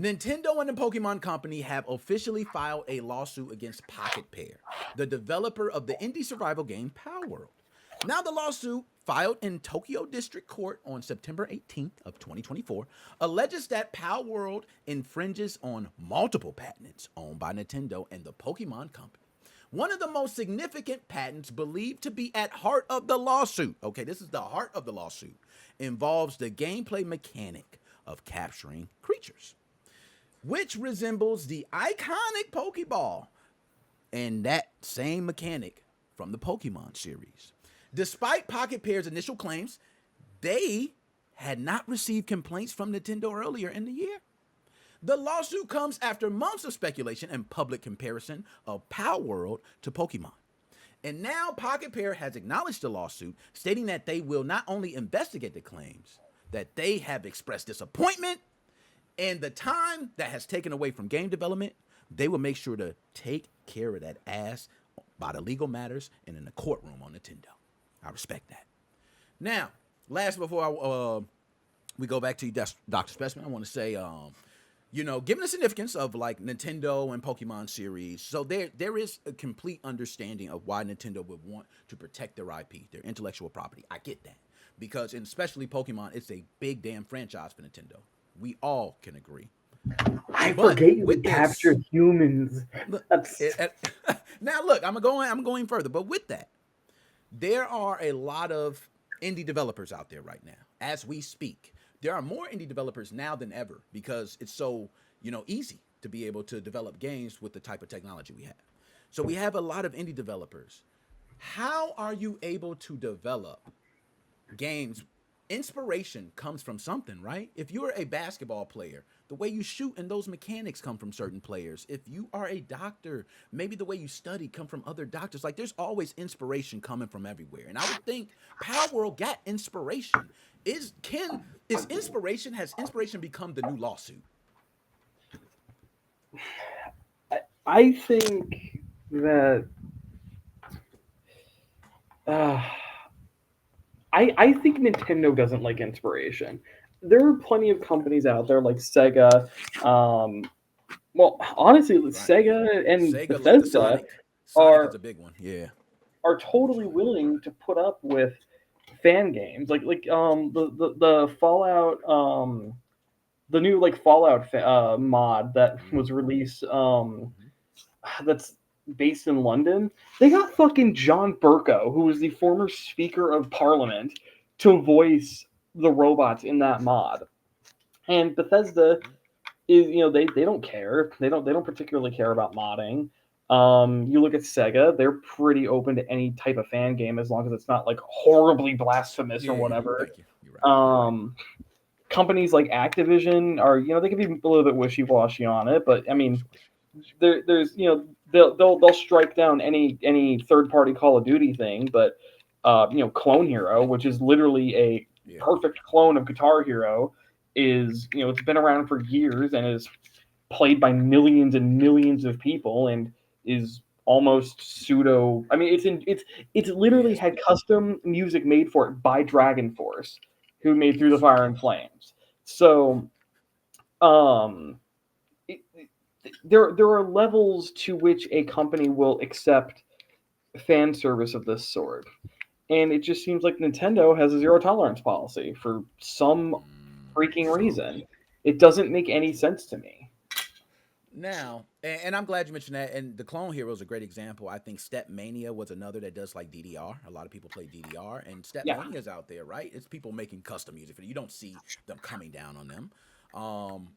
Nintendo and the Pokemon Company have officially filed a lawsuit against Pocket Pair, the developer of the indie survival game Palworld. Now the lawsuit, filed in Tokyo District Court on September 18th of 2024, alleges that Palworld infringes on multiple patents owned by Nintendo and the Pokemon Company. One of the most significant patents believed to be at heart of the lawsuit, okay, this is the heart of the lawsuit, involves the gameplay mechanic of capturing creatures, which resembles the iconic Pokeball and that same mechanic from the Pokemon series. Despite Pocket Pair's initial claims, they had not received complaints from Nintendo earlier in the year. The lawsuit comes after months of speculation and public comparison of Palworld to Pokemon. And now Pocket Pair has acknowledged the lawsuit, stating that they will not only investigate the claims, that they have expressed disappointment and the time that has taken away from game development, they will make sure to take care of that ass by the legal matters and in the courtroom on Nintendo. I respect that. Now, last before we go back to you, Dr. Specimen, I want to say, given the significance of like Nintendo and Pokemon series, so there is a complete understanding of why Nintendo would want to protect their IP, their intellectual property. I get that. Because, and especially Pokemon, it's a big damn franchise for Nintendo. We all can agree. I But forget you with could this, capture humans. look, That's now look, I'm going further. But with that, there are a lot of indie developers out there right now. As we speak, there are more indie developers now than ever because it's so easy to be able to develop games with the type of technology we have. So we have a lot of indie developers. How are you able to develop games? Inspiration comes from something, right? If you're a basketball player, the way you shoot and those mechanics come from certain players. If you are a doctor, maybe the way you study come from other doctors. Like there's always inspiration coming from everywhere. And I would think Power World got inspiration. Has inspiration become the new lawsuit? I think that uh, I think Nintendo doesn't like inspiration. There are plenty of companies out there like Sega. Um, well, honestly, Right. Sega and Sega like the Bethesda Sonic. Sonic is are a big one. Yeah. are totally willing to put up with fan games the Fallout the new like Fallout mod that was Mm-hmm. released Mm-hmm. that's based in London. They got fucking John Burko, who was the former Speaker of Parliament, to voice the robots in that mod. And Bethesda is, they don't care. They don't particularly care about modding. You look at Sega; they're pretty open to any type of fan game as long as it's not like horribly blasphemous or Yeah. whatever. Thank you. You're right. Um, Companies like Activision are, they can be a little bit wishy washy on it, but I mean, Wish, wish. there's they'll strike down any third party Call of Duty thing, but Clone Hero, which is literally a Yeah. perfect clone of Guitar Hero, is it's been around for years and is played by millions and millions of people and is almost pseudo. I mean, it's Yeah. literally had custom music made for it by Dragon Force, who made Through the Yes. Fire and Flames. So um, it, there are levels to which a company will accept fan service of this sort, and it just seems like Nintendo has a zero tolerance policy for some freaking Some. reason. It doesn't make any sense to me. Now, and I'm glad you mentioned that. And the Clone Hero is a great example. I think Step Mania was another that does like DDR. A lot of people play DDR, and Step Yeah, Mania is out there, right? It's people making custom music for you. You don't see them coming down on them. Um,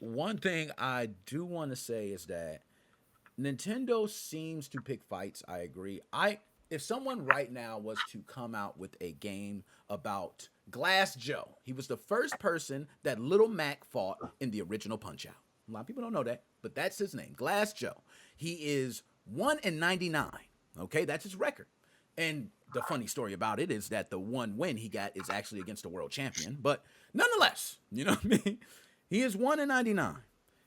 One thing I do want to say is that Nintendo seems to pick fights. I agree. I If someone right now was to come out with a game about Glass Joe, he was the first person that Little Mac fought in the original Punch Out. A lot of people don't know that, but that's his name, Glass Joe. He is 1-99. Okay, that's his record. And the funny story about it is that the one win he got is actually against the world champion. But nonetheless, you know what I mean? He is 1-99.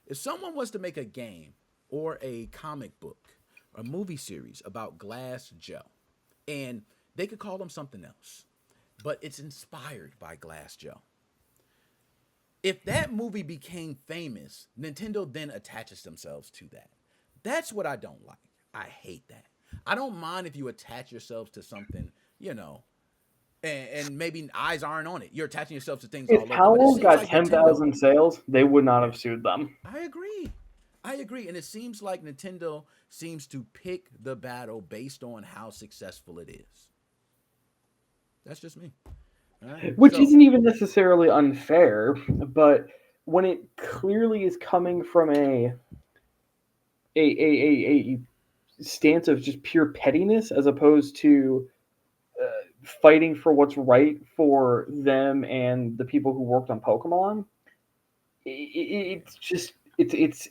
If someone was to make a game or a comic book, a movie series about Glass Joe, and they could call him something else, but it's inspired by Glass Joe, If that movie became famous, Nintendo then attaches themselves to that. That's what I don't like. I hate that. I don't mind if you attach yourselves to something, you know, and maybe eyes aren't on it. You're attaching yourselves to things If all over. But it Palworld seems got like Nintendo. 10,000 sales, they would not have sued them. I agree. I agree. And it seems like Nintendo seems to pick the battle based on how successful it is. That's just me. All right. Which So, isn't even necessarily unfair, but when it clearly is coming from a stance of just pure pettiness as opposed to fighting for what's right for them and the people who worked on Pokemon, it's just it's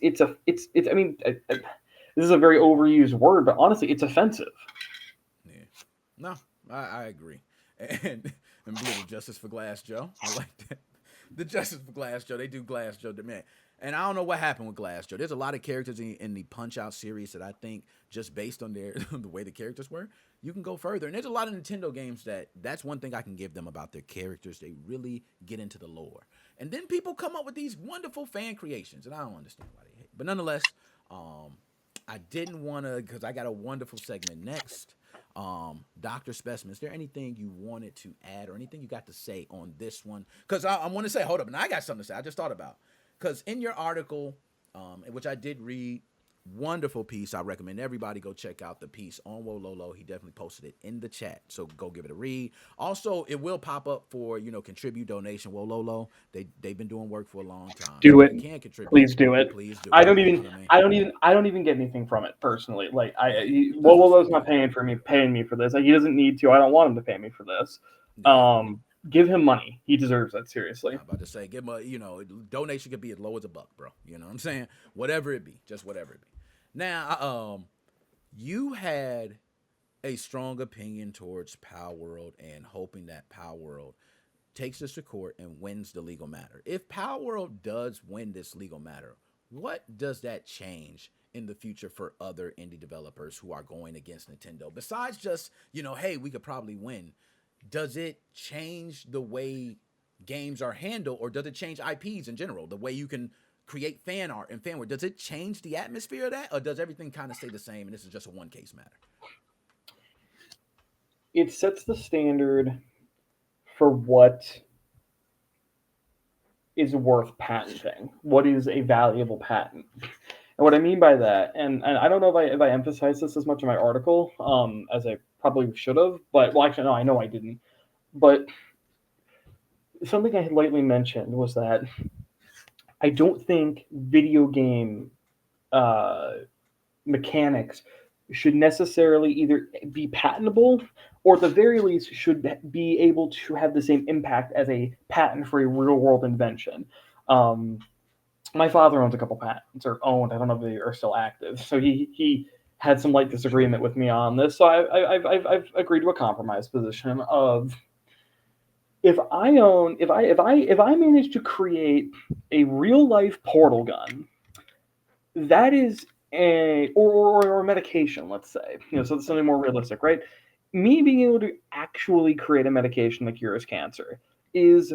I mean this is a very overused word, but honestly, it's offensive. yeah. No, I agree. And be the Justice for Glass Joe. I like that. The Justice for Glass Joe. They do Glass Joe, man. And I don't know what happened with Glass Joe. There's a lot of characters in the Punch Out series that I think just based on their the way the characters were, you can go further. And there's a lot of Nintendo games that's one thing I can give them about their characters. They really get into the lore. And then people come up with these wonderful fan creations, and I don't understand why they hate. But nonetheless, I didn't want to because I got a wonderful segment next. Dr. Specimen, is there anything you wanted to add or anything you got to say on this one? Because I want to say, hold up, and I got something to say. I just thought about because in your article, which I did read, wonderful piece. I recommend everybody go check out the piece on Wololo. He definitely posted it in the chat, so go give it a read. Also, it will pop up for contribute donation. Wololo, they've been doing work for a long time. Do So it. if you can contribute, Please do it. please do I it. don't You know even what I mean? I don't even get anything from it personally. Like That's what's Wolo's up. not paying me for this. Like, he doesn't need to. I don't want him to pay me for this. Yeah. Give him money. He deserves that, seriously. I'm about to say, give him donation could be as low as $1, bro. You know what I'm saying? Whatever it be, just whatever it be. Now, you had a strong opinion towards Palworld and hoping that Palworld takes this to court and wins the legal matter. If Palworld does win this legal matter, what does that change in the future for other indie developers who are going against Nintendo? Besides just, hey, we could probably win. Does it change the way games are handled, or does it change IPs in general? The way you can create fan art and fan work. Does it change the atmosphere of that, or does everything kind of stay the same and this is just a one case matter? It sets the standard for what is worth patenting. What is a valuable patent? And what I mean by that, and I don't know if I emphasized this as much in my article as I probably should have, but well, actually, no, I know I didn't. But something I had lightly mentioned was that I don't think video game uh, mechanics should necessarily either be patentable or at the very least should be able to have the same impact as a patent for a real world invention. Um, my father owns a couple patents, or owned. I don't know if they are still active. So he had some light disagreement with me on this. So I've agreed to a compromise position of if I manage to create a real life portal gun, that is or a medication, let's say, so it's something more realistic, right? Me being able to actually create a medication that cures cancer is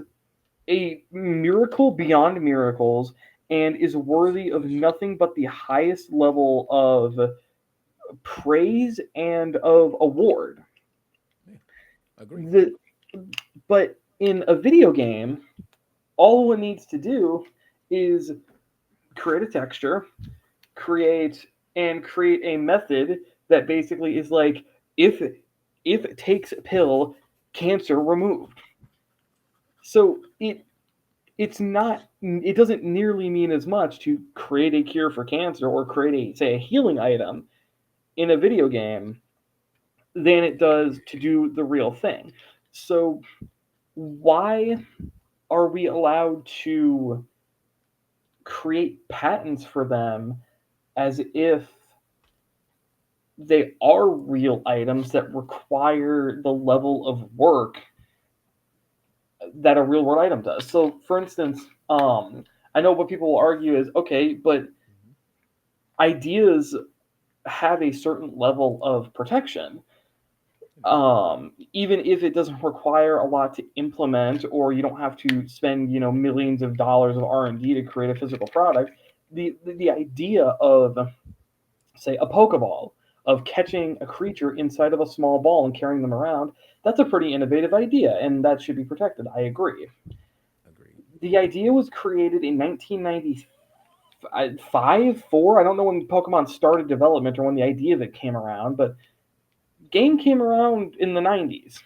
a miracle beyond miracles and is worthy of nothing but the highest level of praise and of award. Yeah, agree. But in a video game, all it needs to do is create a texture, create a method that basically is like if it takes a pill, cancer removed. So it doesn't nearly mean as much to create a cure for cancer or create a healing item in a video game than it does to do the real thing. So why are we allowed to create patents for them as if they are real items that require the level of work that a real world item does? So, for instance, I know what people will argue is okay, but ideas have a certain level of protection. Even if it doesn't require a lot to implement, or you don't have to spend millions of dollars of R&D to create a physical product, the idea of, say, a Pokeball, of catching a creature inside of a small ball and carrying them around, that's a pretty innovative idea, and that should be protected. I agree. Agreed. The idea was created in 1995, 4. I don't know when Pokemon started development or when the idea of it came around, but game came around in the 90s.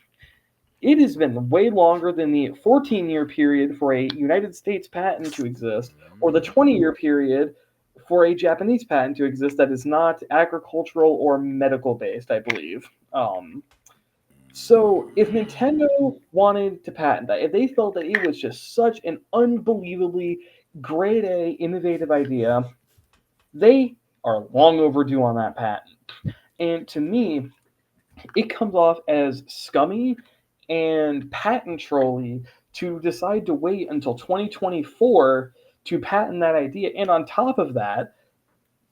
It has been way longer than the 14-year period for a United States patent to exist, or the Hmm. 20-year period for a Japanese patent to exist that is not agricultural or medical based, I believe. So if Nintendo wanted to patent that, if they felt that it was just such an unbelievably grade A innovative idea, they are long overdue on that patent. And to me, it comes off as scummy and patent trolly to decide to wait until 2024 to patent that idea. And on top of that,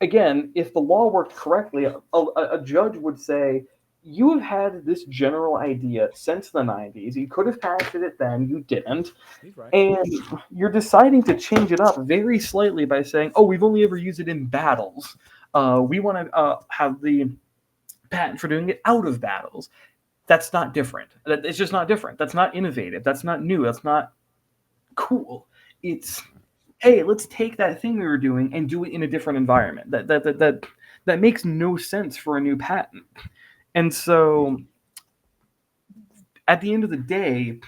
again, if the law worked correctly, a judge would say, you have had this general idea since the 90s. You could have patented it then, you didn't. He's right. And you're deciding to change it up very slightly by saying, oh, we've only ever used it in battles. We want to have the patent for doing it out of battles. That's not different. It's just not different. That's not innovative. That's not new. That's not cool. It's, hey, let's take that thing we were doing and do it in a different environment. That makes no sense for a new patent. And so at the end of the day,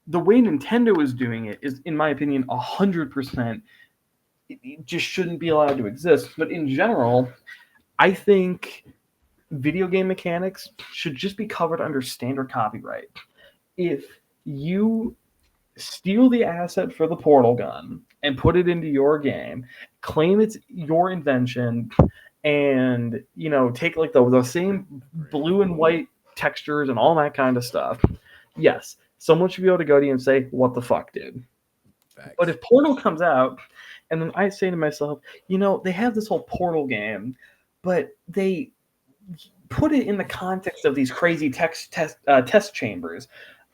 the way Nintendo is doing it is, in my opinion, 100%. It just shouldn't be allowed to exist. But in general, I think video game mechanics should just be covered under standard copyright. If you steal the asset for the portal gun and put it into your game, claim it's your invention, and take like the same Agreed. blue and white textures and all that kind of stuff, yes, someone should be able to go to you and say, what the fuck, dude? But Facts. if Portal comes out and then I say to myself, they have this whole Portal game, but they put it in the context of these crazy test chambers.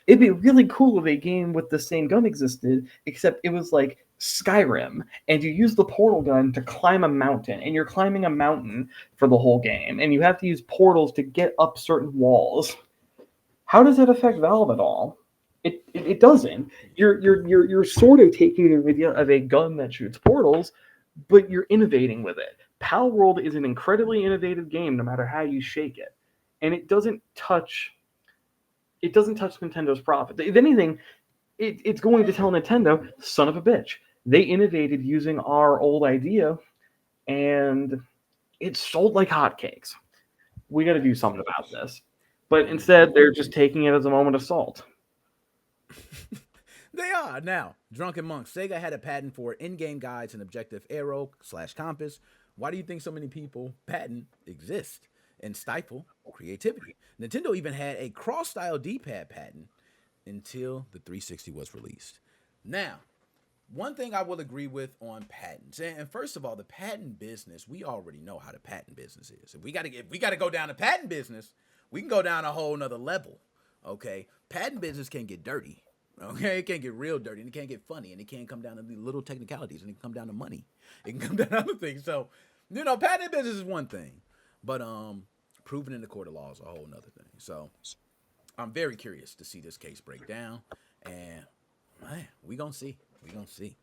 It'd be really cool if a game with the same gun existed, except it was like Skyrim, and you use the portal gun to climb a mountain, and you're climbing a mountain for the whole game, and you have to use portals to get up certain walls. How does that affect Valve at all? It doesn't. You're sort of taking the idea of a gun that shoots portals, but you're innovating with it. Palworld is an incredibly innovative game, no matter how you shake it, and it doesn't touch Nintendo's profit. If anything, it's going to tell Nintendo, son of a bitch, they innovated using our old idea, and it sold like hotcakes. We got to do Facts. something about this. But And instead, they're just taking it as a moment of salt. they are now. Drunken Monk. Sega had a patent for in-game guides and objective arrow slash compass. Why do you think so many people patent exist and stifle creativity? Nintendo even had a cross-style D-pad patent until the 360 was released. Now, one thing I will agree with on patents, and first of all, the patent business, we already know how the patent business is. If we gotta go down the patent business, we can go down a whole nother level. Okay, patent business can get dirty. Okay, it can get real dirty, and it can get funny, and it can come down to the little technicalities, and it can come down to money. It can come down to other things. So, patent business is one thing, but proven in the court of law is a whole nother thing. So, I'm very curious to see this case break down, and man, we gonna see. We gonna see.